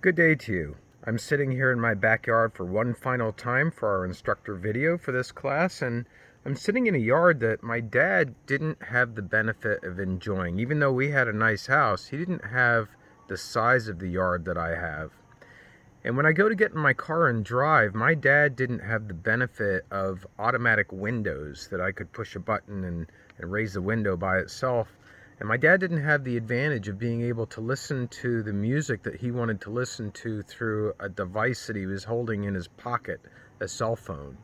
Good day to you. I'm sitting here in my backyard for one final time for our instructor video for this class, and I'm sitting in a yard that my dad didn't have the benefit of enjoying. Even though we had a nice house, he didn't have the size of the yard that I have. And when I go to get in my car and drive, my dad didn't have the benefit of automatic windows that I could push a button and raise the window by itself. And my dad didn't have the advantage of being able to listen to the music that he wanted to listen to through a device that he was holding in his pocket, a cell phone.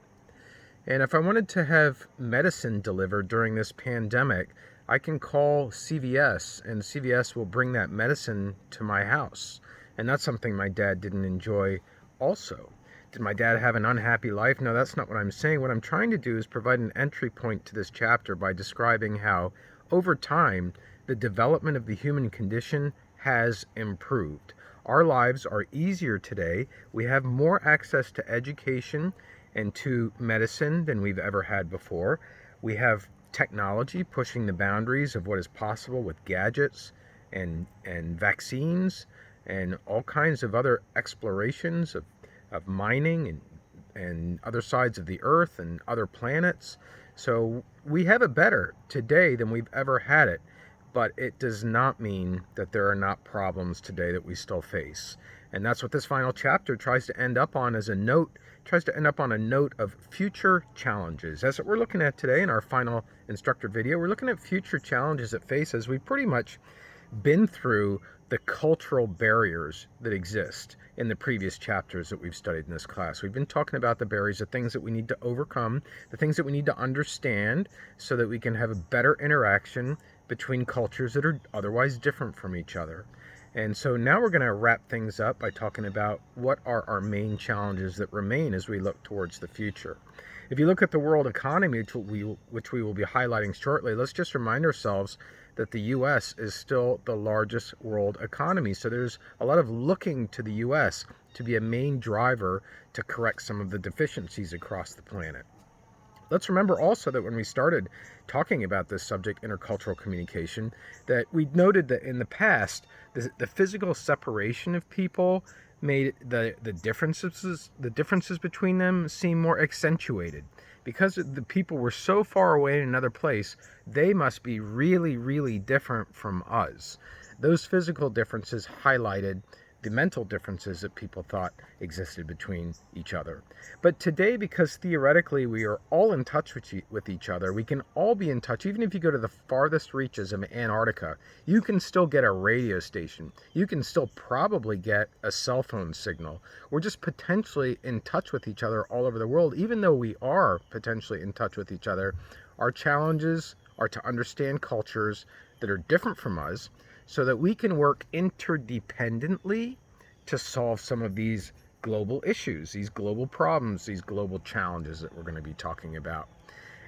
And if I wanted to have medicine delivered during this pandemic, I can call CVS, and CVS will bring that medicine to my house. And that's something my dad didn't enjoy also. Did my dad have an unhappy life? No, that's not what I'm saying. What I'm trying to do is provide an entry point to this chapter by describing how, over time, the development of the human condition has improved. Our lives are easier today. We have more access to education and to medicine than we've ever had before. We have technology pushing the boundaries of what is possible with gadgets and vaccines and all kinds of other explorations of mining and other sides of the earth and other planets. So we have it better today than we've ever had it, but it does not mean that there are not problems today that we still face. And that's what this final chapter tries to end up on as a note, tries to end up on a note of future challenges. That's what we're looking at today in our final instructor video. We're looking at future challenges that face as we've pretty much been through the cultural barriers that exist in the previous chapters that we've studied in this class. We've been talking about the barriers, the things that we need to overcome, the things that we need to understand so that we can have a better interaction between cultures that are otherwise different from each other. And so now we're going to wrap things up by talking about what are our main challenges that remain as we look towards the future. If you look at the world economy, which we will be highlighting shortly, let's just remind ourselves that the U.S. is still the largest world economy. So there's a lot of looking to the U.S. to be a main driver to correct some of the deficiencies across the planet. Let's remember also that when we started talking about this subject, intercultural communication, that we noted that in the past, the physical separation of people made the differences between them seem more accentuated. Because the people were so far away in another place, they must be really, really different from us. Those physical differences highlighted the mental differences that people thought existed between each other. But today, because theoretically we are all in touch with each other, we can all be in touch. Even if you go to the farthest reaches of Antarctica, you can still get a radio station. You can still probably get a cell phone signal. We're just potentially in touch with each other all over the world. Even though we are potentially in touch with each other, our challenges are to understand cultures that are different from us, so that we can work interdependently to solve some of these global issues, these global problems, these global challenges that we're going to be talking about.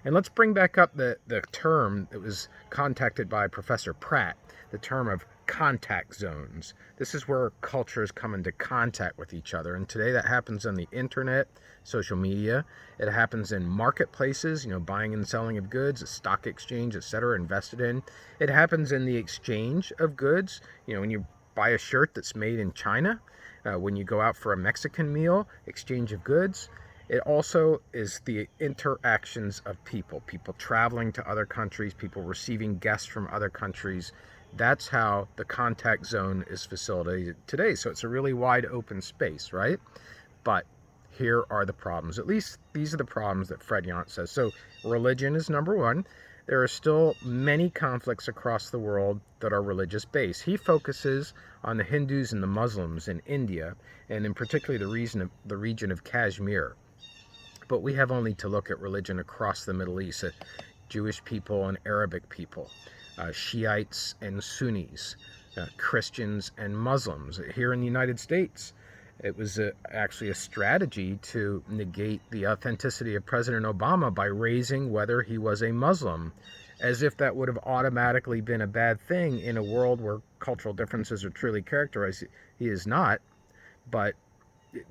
And let's bring back up the term that was contacted by Professor Pratt, the term of contact zones. This is where cultures come into contact with each other. And today that happens on the internet, social media. It happens in marketplaces, buying and selling of goods, a stock exchange, etc., invested in. It happens in the exchange of goods. When you buy a shirt that's made in China, when you go out for a Mexican meal, exchange of goods. It also is the interactions of people traveling to other countries, people receiving guests from other countries. That's how the contact zone is facilitated today. So it's a really wide open space, right? But here are the problems. At least these are the problems that Fred Yant says. So religion is number one. There are still many conflicts across the world that are religious based. He focuses on the Hindus and the Muslims in India, and in particular the region of Kashmir. But we have only to look at religion across the Middle East, Jewish people and Arabic people, Shiites and Sunnis, Christians and Muslims. Here in the United States, it was actually a strategy to negate the authenticity of President Obama by raising whether he was a Muslim, as if that would have automatically been a bad thing in a world where cultural differences are truly characterized. He is not, but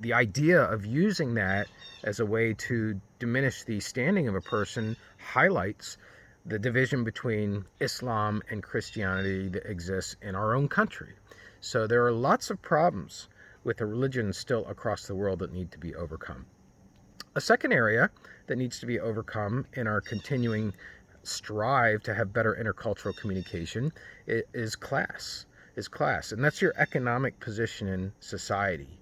the idea of using that as a way to diminish the standing of a person highlights the division between Islam and Christianity that exists in our own country. So there are lots of problems with the religions still across the world that need to be overcome. A second area that needs to be overcome in our continuing strive to have better intercultural communication is class. And that's your economic position in society.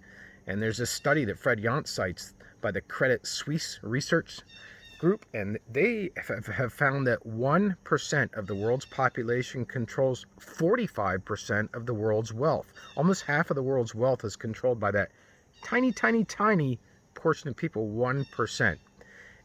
And there's a study that Fred Yant cites by the Credit Suisse Research Group, and they have found that 1% of the world's population controls 45% of the world's wealth. Almost half of the world's wealth is controlled by that tiny, tiny, tiny portion of people, 1%.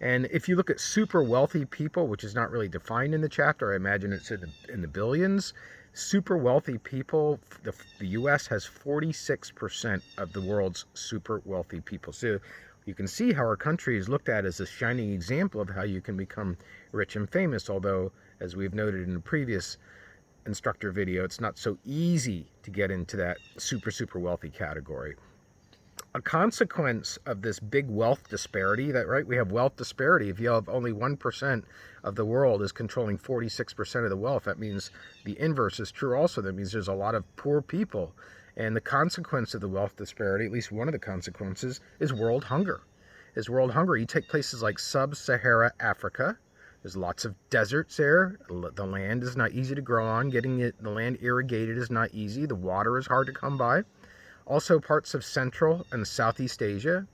And if you look at super wealthy people, which is not really defined in the chapter, I imagine it's in the billions. Super wealthy people, the U.S. has 46% of the world's super wealthy people. So you can see how our country is looked at as a shining example of how you can become rich and famous, although, as we've noted in a previous instructor video, it's not so easy to get into that super, super wealthy category. A consequence of this big wealth disparity, we have wealth disparity. If you have only 1% of the world is controlling 46% of the wealth, that means the inverse is true also. That means there's a lot of poor people. And the consequence of the wealth disparity, at least one of the consequences, is world hunger. You take places like sub-Sahara Africa. There's lots of deserts there. The land is not easy to grow on. Getting the land irrigated is not easy. The water is hard to come by. Also parts of Central and Southeast Asia,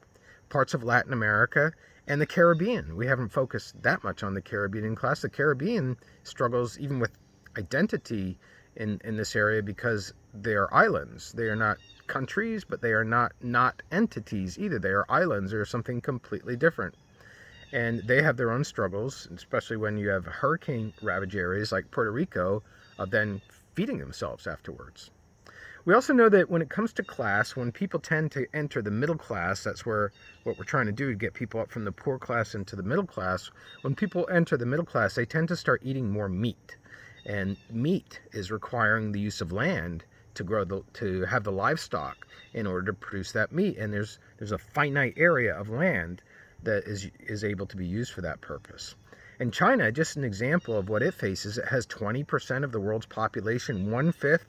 parts of Latin America, and the Caribbean. We haven't focused that much on the Caribbean in class. The Caribbean struggles even with identity in this area because they are islands. They are not countries, but they are not entities either. They are islands. They are something completely different. And they have their own struggles, especially when you have hurricane ravaged areas like Puerto Rico, of then feeding themselves afterwards. We also know that when it comes to class, when people tend to enter the middle class, that's where what we're trying to do to get people up from the poor class into the middle class. When people enter the middle class, they tend to start eating more meat. And meat is requiring the use of land to have the livestock in order to produce that meat. And there's a finite area of land that is able to be used for that purpose. And China, just an example of what it faces, it has 20% of the world's population. 1/5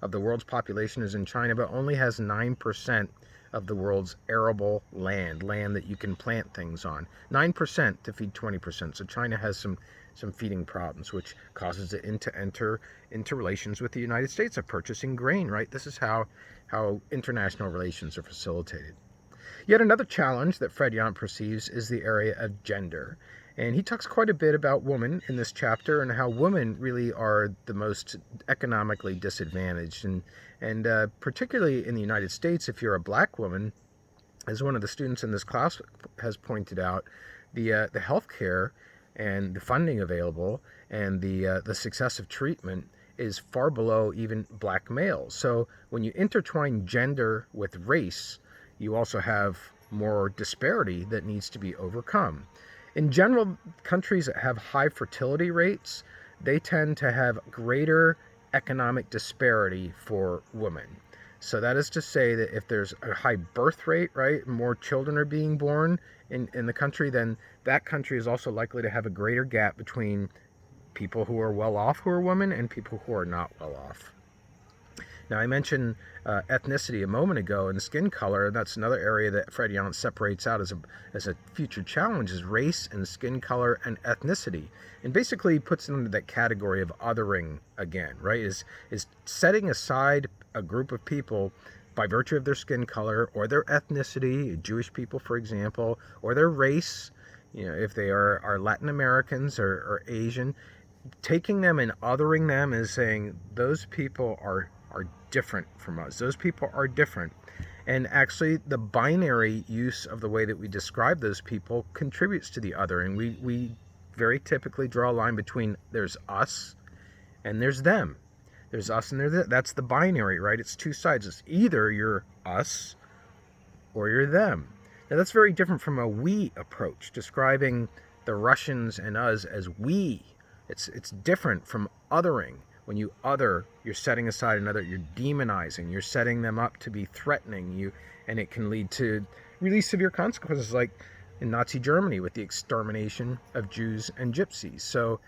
of the world's population is in China, but only has 9% of the world's arable land that you can plant things on. 9% to feed 20%. So China has some feeding problems, which causes it to enter into relations with the United States of purchasing grain, right? This is how international relations are facilitated. Yet another challenge that Fred Yant perceives is the area of gender. And he talks quite a bit about women in this chapter and how women really are the most economically disadvantaged. And particularly in the United States, if you're a black woman, as one of the students in this class has pointed out, the health care and the funding available and the success of treatment is far below even black males. So when you intertwine gender with race, you also have more disparity that needs to be overcome. In general, countries that have high fertility rates, they tend to have greater economic disparity for women. So that is to say that if there's a high birth rate, right, more children are being born in the country, then that country is also likely to have a greater gap between people who are well off who are women and people who are not well off. Now, I mentioned ethnicity a moment ago and skin color. That's another area that Fred Yant separates out as a future challenge, is race and skin color and ethnicity. And basically puts it into that category of othering again, right? Is setting aside a group of people by virtue of their skin color or their ethnicity, Jewish people, for example, or their race, if they are Latin Americans or Asian, taking them and othering them is saying those people are different from us. Those people are different. And actually, the binary use of the way that we describe those people contributes to the other. And we very typically draw a line between there's us and there's them. There's us and there's them. That's the binary, right? It's two sides. It's either you're us or you're them. Now, that's very different from a we approach, describing the Russians and us as we. It's different from othering. When you other, you're setting aside another, you're demonizing, you're setting them up to be threatening, and it can lead to really severe consequences, like in Nazi Germany with the extermination of Jews and Gypsies. So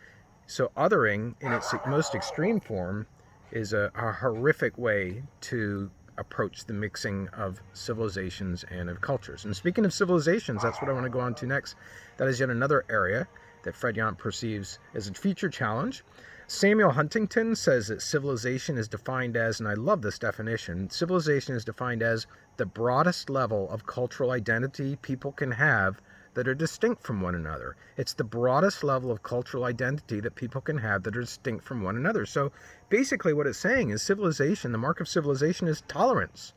othering in its most extreme form is a horrific way to approach the mixing of civilizations and of cultures. And speaking of civilizations, that's what I want to go on to next. That is yet another area that Fred Yant perceives as a future challenge. Samuel Huntington says that civilization is defined as, and I love this definition, civilization is defined as the broadest level of cultural identity people can have that are distinct from one another. It's the broadest level of cultural identity that people can have that are distinct from one another. So basically what it's saying is civilization, the mark of civilization is tolerance.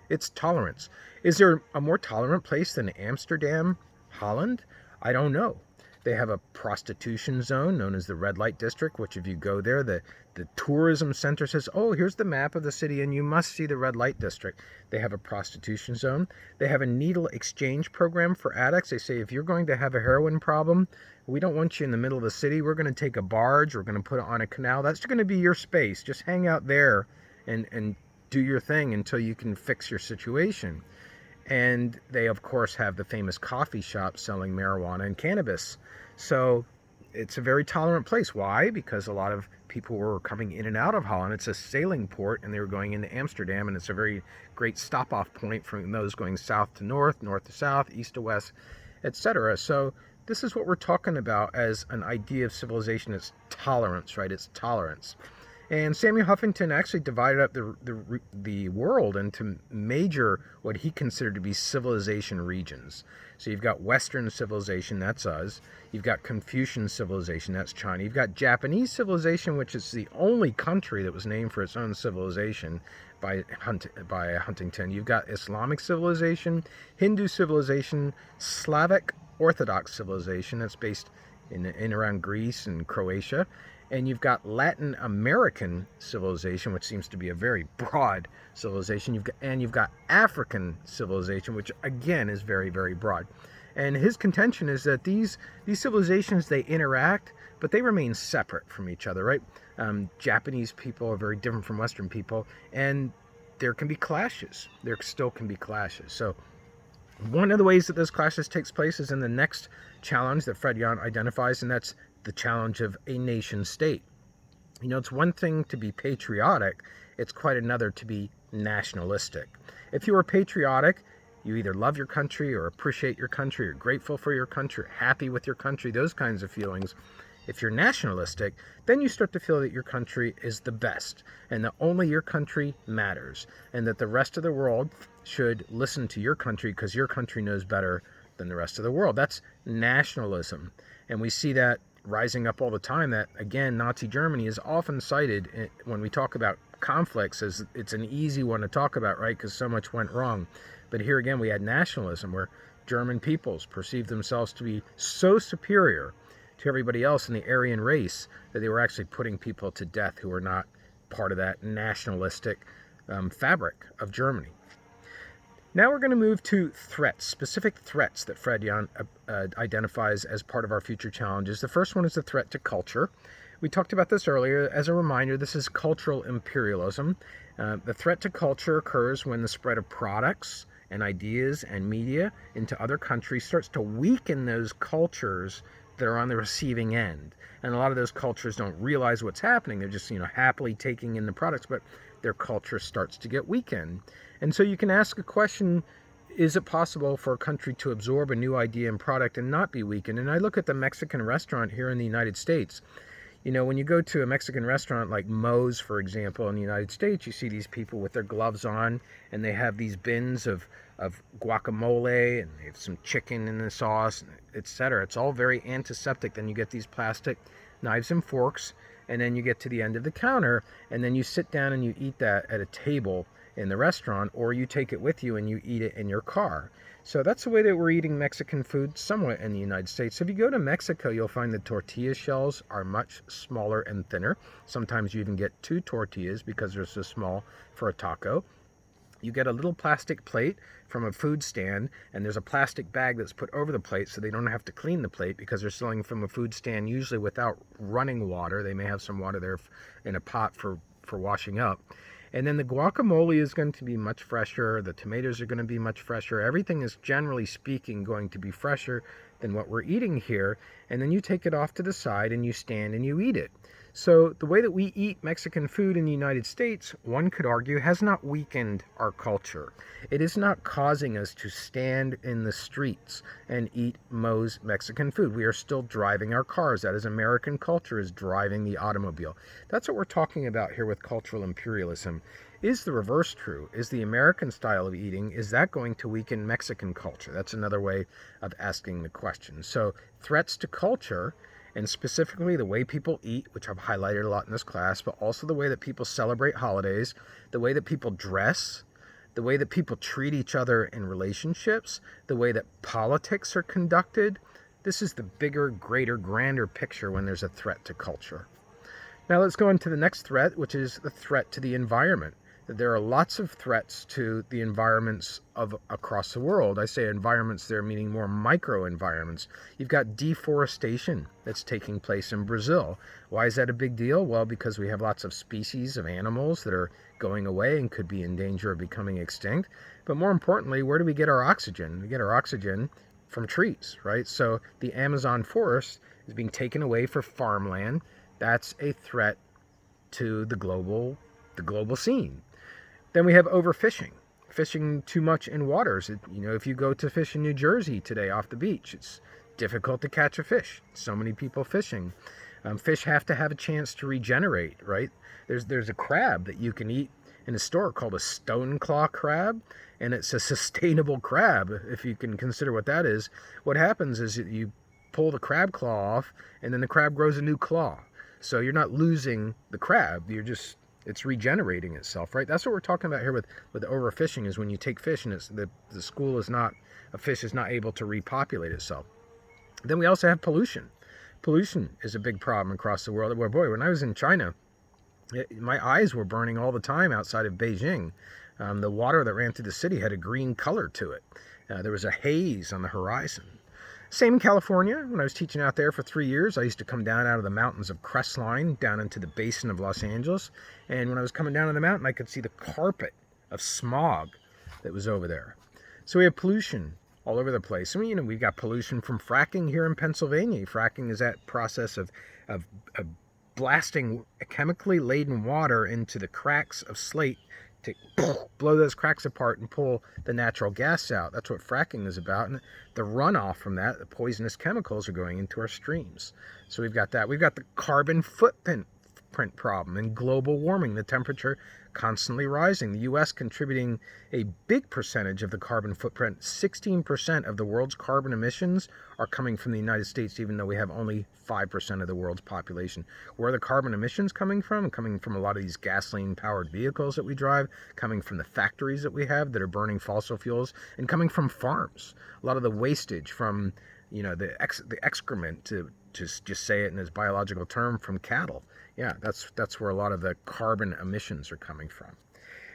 It's tolerance. Is there a more tolerant place than Amsterdam, Holland? I don't know. They have a prostitution zone known as the red light district, which if you go there, the tourism center says, oh, here's the map of the city and you must see the red light district. They have a prostitution zone. They have a needle exchange program for addicts. They say, if you're going to have a heroin problem, we don't want you in the middle of the city. We're going to take a barge. We're going to put it on a canal. That's going to be your space. Just hang out there and do your thing until you can fix your situation. And they, of course, have the famous coffee shop selling marijuana and cannabis. So it's a very tolerant place. Why? Because a lot of people were coming in and out of Holland. It's a sailing port, and they were going into Amsterdam, and it's a very great stop-off point for those going south to north, north to south, east to west, etc. So this is what we're talking about as an idea of civilization. It's tolerance, right? It's tolerance. And Samuel Huntington actually divided up the world into major, what he considered to be civilization regions. So you've got Western civilization, that's us. You've got Confucian civilization, that's China. You've got Japanese civilization, which is the only country that was named for its own civilization by Huntington. You've got Islamic civilization, Hindu civilization, Slavic Orthodox civilization, that's based in around Greece and Croatia. And you've got Latin American civilization, which seems to be a very broad civilization. You've got African civilization, which again is very, very broad. And his contention is that these civilizations, they interact, but they remain separate from each other, right? Japanese people are very different from Western people, and there can be clashes. There still can be clashes. So one of the ways that those clashes takes place is in the next challenge that Fred Yant identifies, and that's the challenge of a nation state. You know, it's one thing to be patriotic, it's quite another to be nationalistic. If you are patriotic, you either love your country or appreciate your country or grateful for your country or happy with your country, those kinds of feelings. If you're nationalistic, then you start to feel that your country is the best and that only your country matters and that the rest of the world should listen to your country because your country knows better than the rest of the world. That's nationalism. And we see that rising up all the time. That, again, Nazi Germany is often cited when we talk about conflicts as it's an easy one to talk about, right? Because so much went wrong. But here again, we had nationalism where German peoples perceived themselves to be so superior to everybody else in the Aryan race that they were actually putting people to death who were not part of that nationalistic fabric of Germany. Now we're going to move to threats, specific threats that Fred Yant identifies as part of our future challenges. The first one is the threat to culture. We talked about this earlier. As a reminder, this is cultural imperialism. The threat to culture occurs when the spread of products and ideas and media into other countries starts to weaken those cultures that are on the receiving end. And a lot of those cultures don't realize what's happening. They're just, happily taking in the products, but their culture starts to get weakened. And so you can ask a question, is it possible for a country to absorb a new idea and product and not be weakened? And I look at the Mexican restaurant here in the United States. When you go to a Mexican restaurant like Moe's, for example, in the United States, you see these people with their gloves on, and they have these bins of guacamole, and they have some chicken in the sauce, etc. It's all very antiseptic. Then you get these plastic knives and forks, and then you get to the end of the counter, and then you sit down and you eat that at a table in the restaurant, or you take it with you and you eat it in your car. So that's the way that we're eating Mexican food somewhat in the United States. So if you go to Mexico, you'll find the tortilla shells are much smaller and thinner. Sometimes you even get 2 tortillas because they're so small for a taco. You get a little plastic plate from a food stand, and there's a plastic bag that's put over the plate so they don't have to clean the plate because they're selling from a food stand usually without running water. They may have some water there in a pot for washing up. And then the guacamole is going to be much fresher. The tomatoes are going to be much fresher. Everything is, generally speaking, going to be fresher than what we're eating here. And then you take it off to the side and you stand and you eat it. So the way that we eat Mexican food in the United States, one could argue, has not weakened our culture. It is not causing us to stand in the streets and eat Moe's Mexican food. We are still driving our cars. That is, American culture is driving the automobile. That's what we're talking about here with cultural imperialism. Is the reverse true? Is the American style of eating, is that going to weaken Mexican culture? That's another way of asking the question. So threats to culture, and specifically the way people eat, which I've highlighted a lot in this class, but also the way that people celebrate holidays, the way that people dress, the way that people treat each other in relationships, the way that politics are conducted. This is the bigger, greater, grander picture when there's a threat to culture. Now let's go into the next threat, which is the threat to the environment. There are lots of threats to the environments of across the world. I say environments there meaning more micro environments. You've got deforestation that's taking place in Brazil. Why is that a big deal? Well, because we have lots of species of animals that are going away and could be in danger of becoming extinct. But more importantly, where do we get our oxygen? We get our oxygen from trees, right? So the Amazon forest is being taken away for farmland. That's a threat to the global scene. Then we have overfishing, fishing too much in waters. If you go to fish in New Jersey today off the beach, it's difficult to catch a fish. So many people fishing. Fish have to have a chance to regenerate, right? There's a crab that you can eat in a store called a stone claw crab, and it's a sustainable crab, if you can consider what that is. What happens is you pull the crab claw off, and then the crab grows a new claw. So you're not losing the crab, it's regenerating itself, right? That's what we're talking about here with overfishing, is when you take fish and a fish is not able to repopulate itself. Then we also have pollution. Pollution is a big problem across the world. Well, boy, when I was in China, my eyes were burning all the time outside of Beijing. The water that ran through the city had a green color to it. There was a haze on the horizon. Same in California. When I was teaching out there for 3 years, I used to come down out of the mountains of Crestline down into the basin of Los Angeles. And when I was coming down on the mountain, I could see the carpet of smog that was over there. So we have pollution all over the place. We've got pollution from fracking here in Pennsylvania. Fracking is that process of blasting chemically laden water into the cracks of slate to blow those cracks apart and pull the natural gas out. That's what fracking is about. And the runoff from that, the poisonous chemicals, are going into our streams. So we've got that. We've got the carbon footprint problem and global warming, the temperature constantly rising. The U.S. contributing a big percentage of the carbon footprint. 16% of the world's carbon emissions are coming from the United States, even though we have only 5% of the world's population. Where are the carbon emissions coming from? Coming from a lot of these gasoline-powered vehicles that we drive, coming from the factories that we have that are burning fossil fuels, and coming from farms. A lot of the wastage from, the excrement, to just say it in its biological term, from cattle. Yeah, that's where a lot of the carbon emissions are coming from.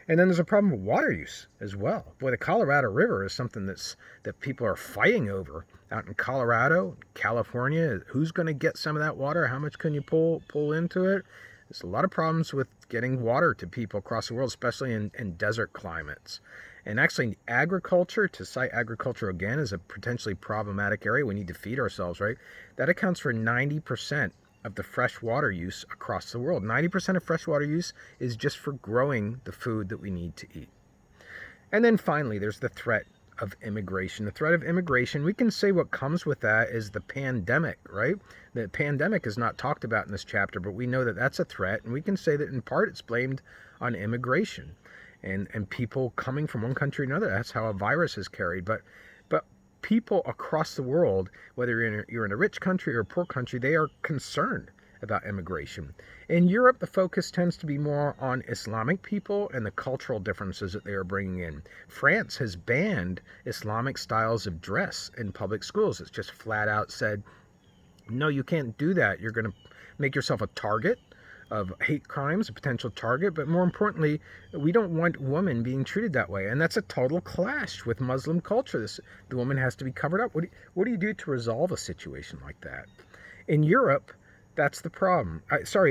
And then there's a problem with water use as well. Boy, the Colorado River is something that people are fighting over out in Colorado, California. Who's going to get some of that water? How much can you pull into it? There's a lot of problems with getting water to people across the world, especially in desert climates. And actually, agriculture, to cite agriculture again, is a potentially problematic area. We need to feed ourselves, right? That accounts for 90% of the fresh water use across the world. 90% of fresh water use is just for growing the food that we need to eat. And then finally, there's the threat of immigration. The threat of immigration, we can say what comes with that is the pandemic, right? The pandemic is not talked about in this chapter, but we know that that's a threat, and we can say that in part it's blamed on immigration and people coming from one country to another. That's how a virus is carried. But people across the world, whether you're in a rich country or a poor country, they are concerned about immigration. In Europe, the focus tends to be more on Islamic people and the cultural differences that they are bringing in. France has banned Islamic styles of dress in public schools. It's just flat out said, no, you can't do that. You're going to make yourself a target of hate crimes, a potential target, but more importantly, we don't want women being treated that way. And that's a total clash with Muslim culture. The woman has to be covered up. What do you do to resolve a situation like that? In Europe, that's the problem.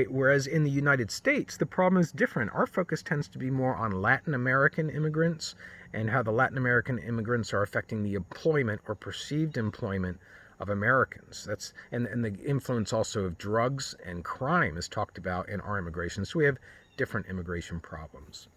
Whereas in the United States, the problem is different. Our focus tends to be more on Latin American immigrants and how the Latin American immigrants are affecting the employment or perceived employment of Americans. And the influence also of drugs and crime is talked about in our immigration. So we have different immigration problems.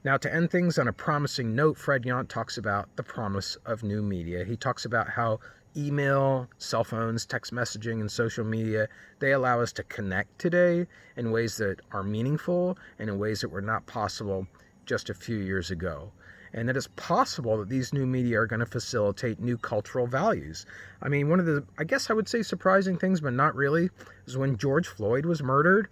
Now, to end things on a promising note, Fred Yant talks about the promise of new media. He talks about how email, cell phones, text messaging, and social media, they allow us to connect today in ways that are meaningful and in ways that were not possible just a few years ago. And that it's possible that these new media are going to facilitate new cultural values. I mean, one of the, I guess I would say surprising things, but not really, is when George Floyd was murdered,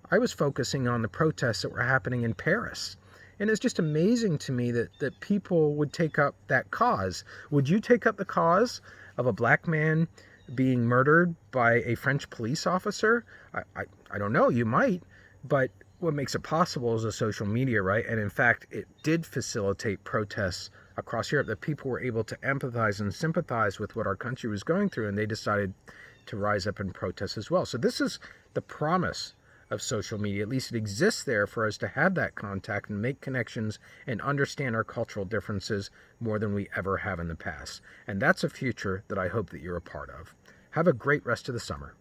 I was focusing on the protests that were happening in Paris. And it's just amazing to me that people would take up that cause. Would you take up the cause of a black man being murdered by a French police officer? I don't know, you might, but what makes it possible is the social media, right? And in fact, it did facilitate protests across Europe, that people were able to empathize and sympathize with what our country was going through, and they decided to rise up and protest as well. So this is the promise of social media. At least it exists there for us to have that contact and make connections and understand our cultural differences more than we ever have in the past. And that's a future that I hope that you're a part of. Have a great rest of the summer.